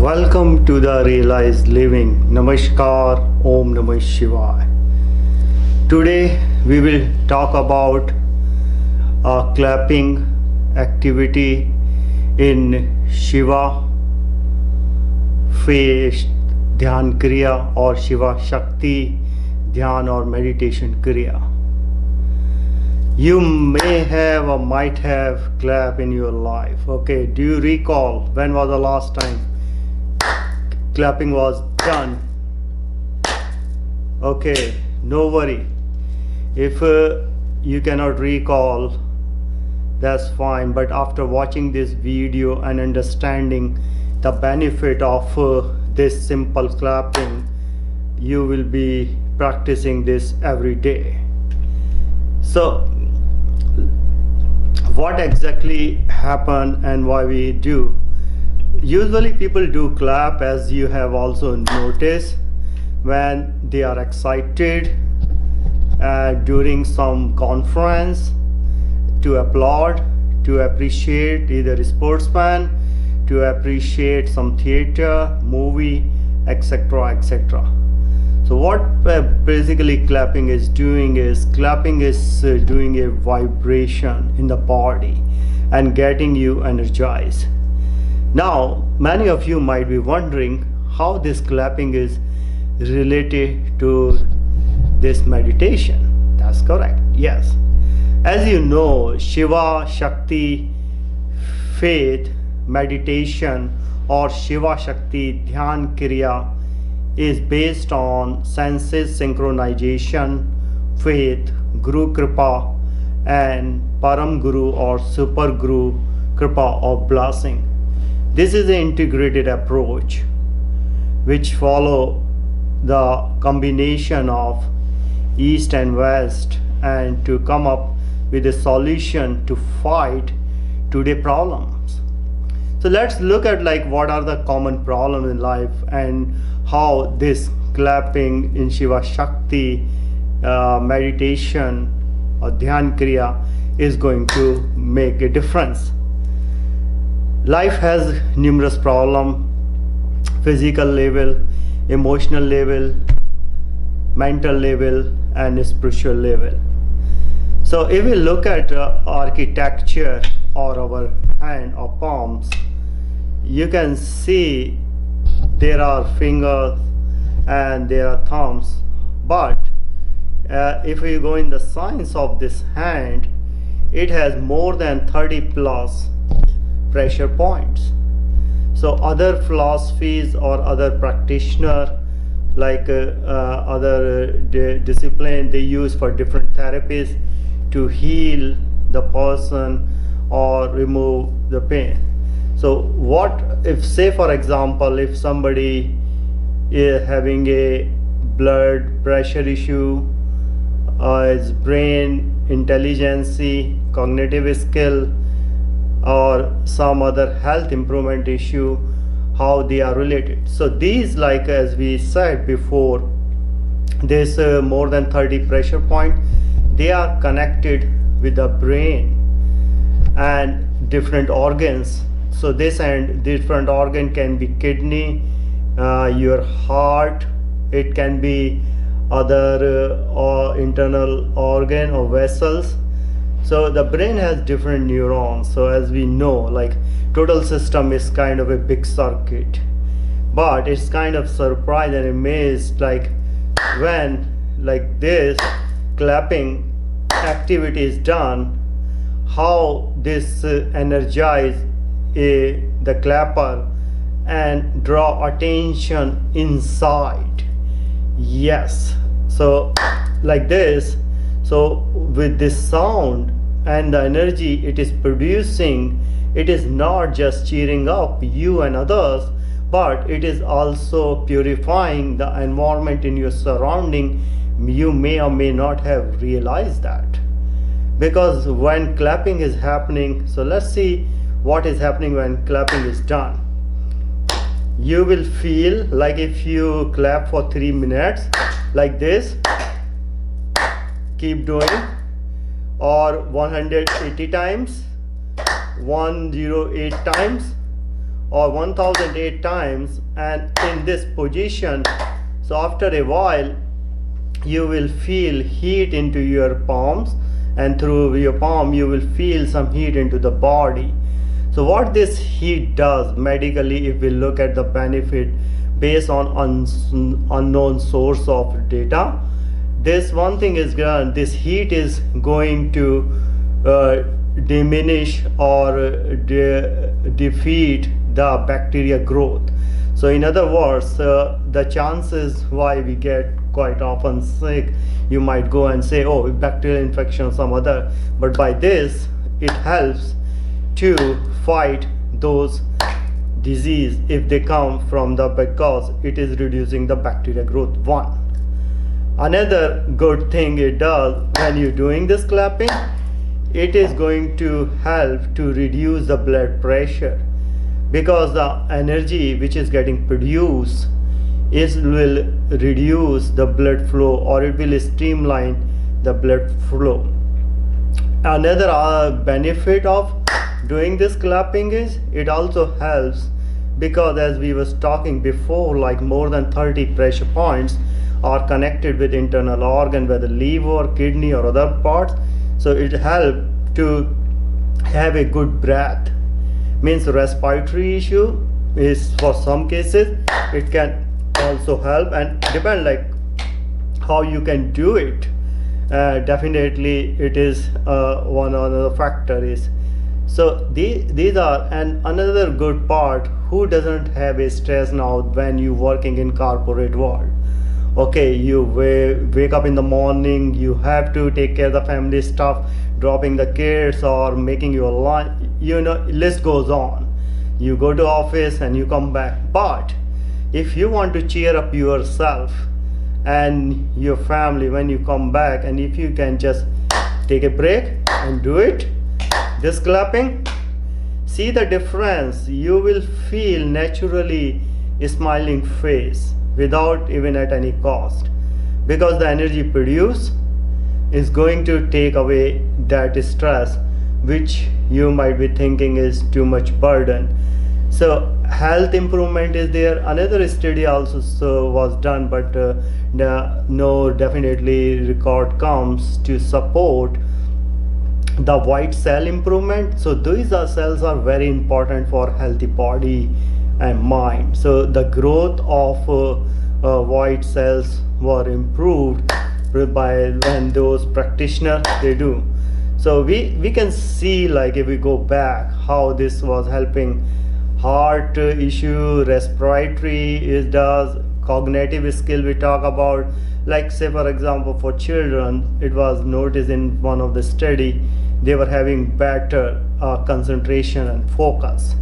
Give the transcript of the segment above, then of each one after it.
Welcome to the Realized Living. Namaskar, Om Namah Shivaya. Today we will talk about a clapping activity in Shiva Faith Dhyan Kriya or Shiva Shakti Dhyan or Meditation Kriya. You may have or might have clap in your life. Okay, do you recall when was the last time clapping was done? Okay, no worry. If you cannot recall, that's fine. But after watching this video and understanding the benefit of this simple clapping, you will be practicing this every day. So, what exactly happened and why we do? Usually people do clap, as you have also noticed, when they are excited during some conference, to applaud, to appreciate either a sportsman, to appreciate some theater, movie, etc., etc. So what basically clapping is doing is doing a vibration in the body and getting you energized. Now, many of you might be wondering how this clapping is related to this meditation. That's correct. Yes. As you know, Shiva Shakti Faith Meditation or Shiva Shakti Dhyan Kriya is based on senses synchronization, faith, Guru Kripa, and Param Guru or Super Guru Kripa or blessing. This is an integrated approach which follow the combination of East and West and to come up with a solution to fight today's problems. So let's look at what are the common problems in life and how this clapping in Shiva Shakti meditation or Dhyan Kriya is going to make a difference. Life has numerous problems, physical level, emotional level, mental level, and spiritual level. So if we look at architecture or our hand or palms, you can see there are fingers and there are thumbs, but if we go in the science of this hand, it has more than 30 plus pressure points. So other philosophies or other practitioners other discipline, they use for different therapies to heal the person or remove the pain. So what if, say for example, if somebody is having a blood pressure issue, his brain intelligence, cognitive skill, or some other health improvement issue, how they are related. So these, as we said before, there's more than 30 pressure point. They are connected with the brain and different organs. So this and different organ can be kidney, your heart, it can be other or internal organ or vessels. So the brain has different neurons. So as we know, total system is kind of a big circuit, but it's kind of surprised and amazed when this clapping activity is done, how this energize the clapper and draw attention inside. Yes. So this, so with this sound and the energy it is producing, it is not just cheering up you and others, but it is also purifying the environment in your surrounding. You may or may not have realized that, because when clapping is happening, so let's see what is happening when clapping is done. You will feel if you clap for 3 minutes like this, keep doing, or 180 times, 108 times, or 1008 times, and in this position, so after a while you will feel heat into your palms, and through your palm you will feel some heat into the body. So what this heat does medically, if we look at the benefit based on unknown source of data, this one thing is done, this heat is going to diminish or defeat the bacteria growth. So in other words, the chances why we get quite often sick, you might go and say, oh, bacterial infection or some other, but by this it helps to fight those disease if they come from the, because it is reducing the bacteria growth. One, another good thing it does when you're doing this clapping, it is going to help to reduce the blood pressure, because the energy which is getting produced will reduce the blood flow, or it will streamline the blood flow. Another benefit of doing this clapping is it also helps, because as we was talking before, like more than 30 pressure points are connected with internal organ, whether liver, kidney or other parts. So it helps to have a good breath, means respiratory issue is, for some cases it can also help, and depend like how you can do it. Definitely it is one other factor is, so these are, and another good part, who doesn't have a stress now when you working in corporate world. Okay, you wake up in the morning, you have to take care of the family stuff, dropping the kids or making your lunch, list goes on. You go to office and you come back, but if you want to cheer up yourself and your family when you come back, and if you can just take a break and do it, this clapping, see the difference. You will feel naturally a smiling face without even at any cost, because the energy produced is going to take away that stress which you might be thinking is too much burden. So health improvement is there. Another study also was done, but no definitely record comes to support the white cell improvement. So these cells are very important for healthy body and mind. So the growth of white cells were improved by when those practitioners they do. So we can see, like if we go back, how this was helping heart issue, respiratory is does, cognitive skill we talk about, like say for example for children, it was noticed in one of the study they were having better concentration and focus.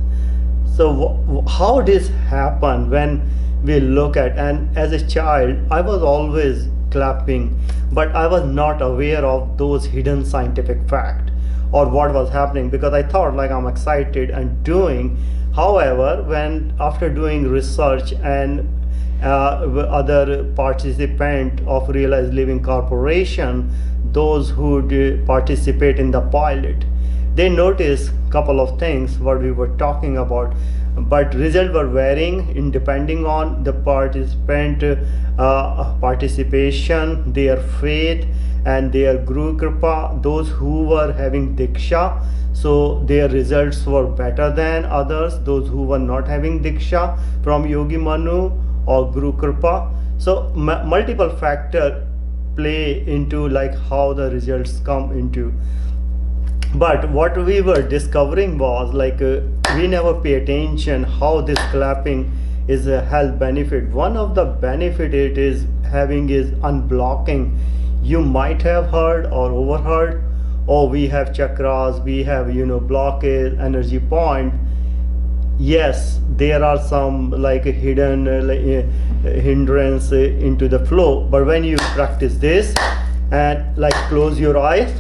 So how this happen when we look at, and as a child I was always clapping, but I was not aware of those hidden scientific fact or what was happening, because I thought like I'm excited and doing. However, when after doing research and other participant of Realized Living Corporation, those who participate in the pilot, they noticed couple of things what we were talking about, but results were varying in depending on the participant participation, their faith and their Guru Kripa. Those who were having Diksha, so their results were better than others, those who were not having Diksha from Yogi Manu or Guru Kripa. So multiple factor play into like how the results come into. But what we were discovering was like we never pay attention how this clapping is a health benefit. One of the benefit it is having is unblocking. You might have heard or overheard, oh we have chakras, we have blockage, energy point. Yes, there are some like hidden hindrance into the flow, but when you practice this and like close your eyes,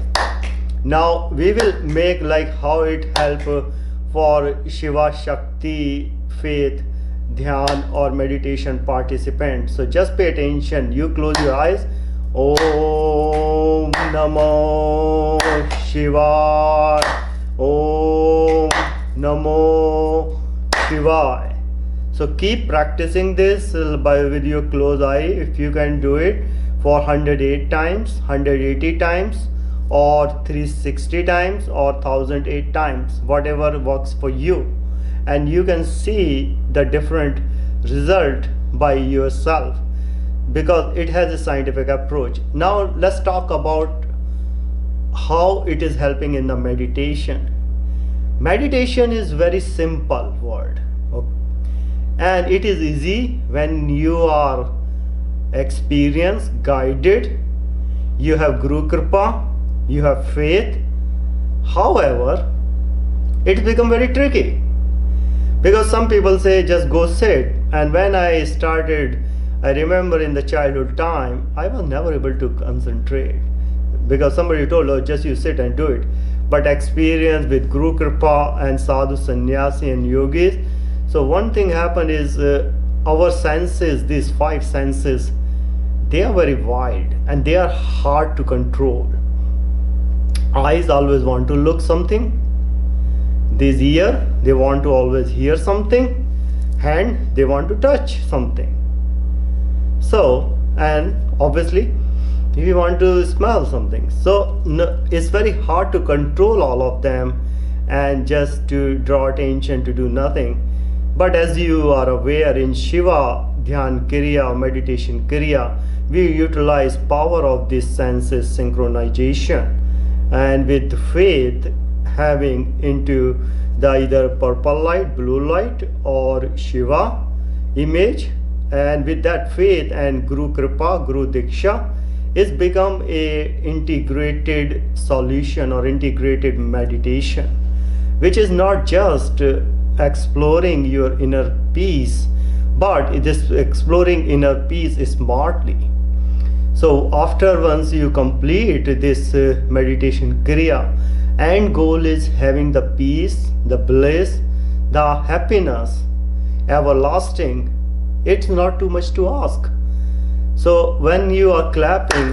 now we will make like how it help for Shiva Shakti faith dhyan or meditation participants. So just pay attention, you close your eyes. Om Namo Shivaya, Om Namo Shivaya. So keep practicing this with your closed eye. If you can do it for 108 times, 180 times, or 360 times, or 1008 times, whatever works for you, and you can see the different result by yourself, because it has a scientific approach. Now let's talk about how it is helping in the meditation. Meditation is very simple word, and it is easy when you are experienced, guided, you have Guru Kripa, you have faith. However, it's become very tricky, because some people say just go sit, and when I started, I remember in the childhood time, I was never able to concentrate, because somebody told, oh, just you sit and do it. But experience with Guru Kripa and sadhu, sannyasi and yogis. So one thing happened is our senses, these five senses, they are very wide and they are hard to control. Eyes always want to look something. This ear, they want to always hear something. Hand, they want to touch something. So, and obviously, if you want to smell something. So it's very hard to control all of them and just to draw attention to do nothing. But as you are aware, in Shiva Dhyan Kriya or meditation Kriya, we utilize power of this senses synchronization, and with faith having into the either purple light, blue light or Shiva image, and with that faith and Guru Kripa, Guru Diksha, is become a integrated solution or integrated meditation, which is not just exploring your inner peace, but it is exploring inner peace smartly. So after once you complete this meditation kriya, end goal is having the peace, the bliss, the happiness everlasting. It's not too much to ask. So when you are clapping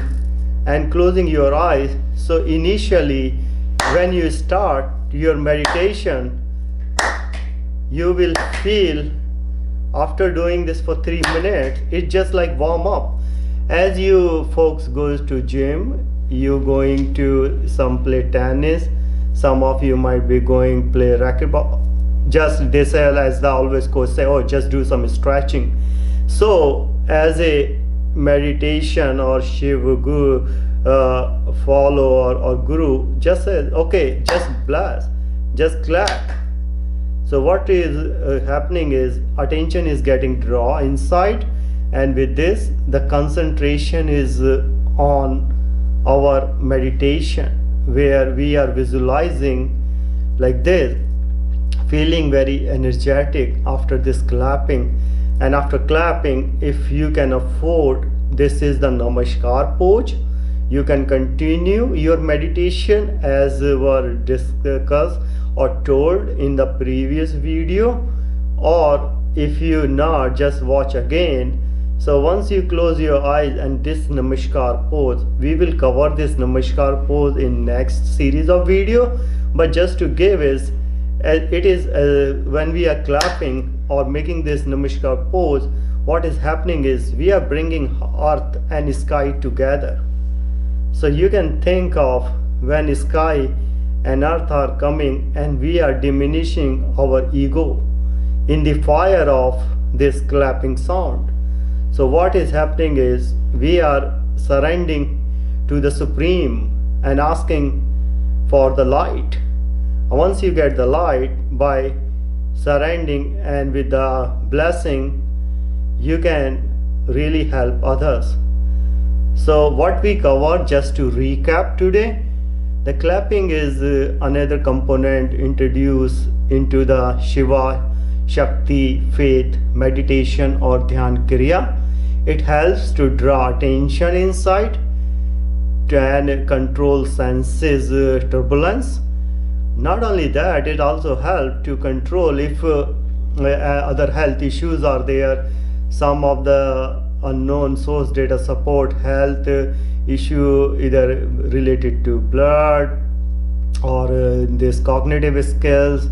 and closing your eyes, so initially when you start your meditation, you will feel after doing this for 3 minutes, it's just like warm up. As you folks goes to gym, you going to some play tennis, some of you might be going play racquetball. Just they say, as the always coach say, oh, just do some stretching. So as a meditation or Shiva Guru follow or Guru, just say, okay, just blast, just clap. So what is happening is attention is getting draw inside, and with this the concentration is on our meditation, where we are visualizing like this, feeling very energetic after this clapping. And after clapping, if you can afford, this is the Namaskar pose. You can continue your meditation as were discussed or told in the previous video, or if you not, just watch again. So once you close your eyes and this Namaskar pose, we will cover this Namaskar pose in next series of video. But just to give is, it is when we are clapping or making this Namaskar pose, what is happening is we are bringing earth and sky together. So you can think of when sky and earth are coming and we are diminishing our ego in the fire of this clapping sound. So what is happening is we are surrendering to the Supreme and asking for the light. Once you get the light by surrendering and with the blessing, you can really help others. So what we covered, just to recap today, the clapping is another component introduced into the Shiva Shakti faith meditation or Dhyan Kriya. It helps to draw attention inside and control senses turbulence. Not only that, it also helps to control if other health issues are there. Some of the unknown source data support health issue either related to blood or this cognitive skills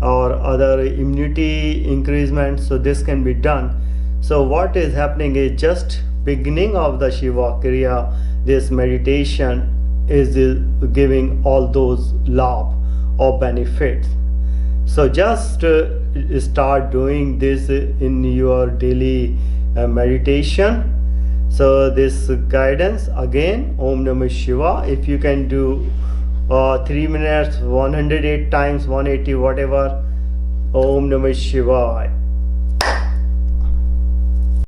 or other immunity increasement, so this can be done. So what is happening is just beginning of the Shiva Kriya, this meditation is giving all those labh or benefits. So just start doing this in your daily meditation. So this guidance again, Om Namah Shiva. If you can do 3 minutes, 108 times, 180, whatever. Om Namah Shivaya.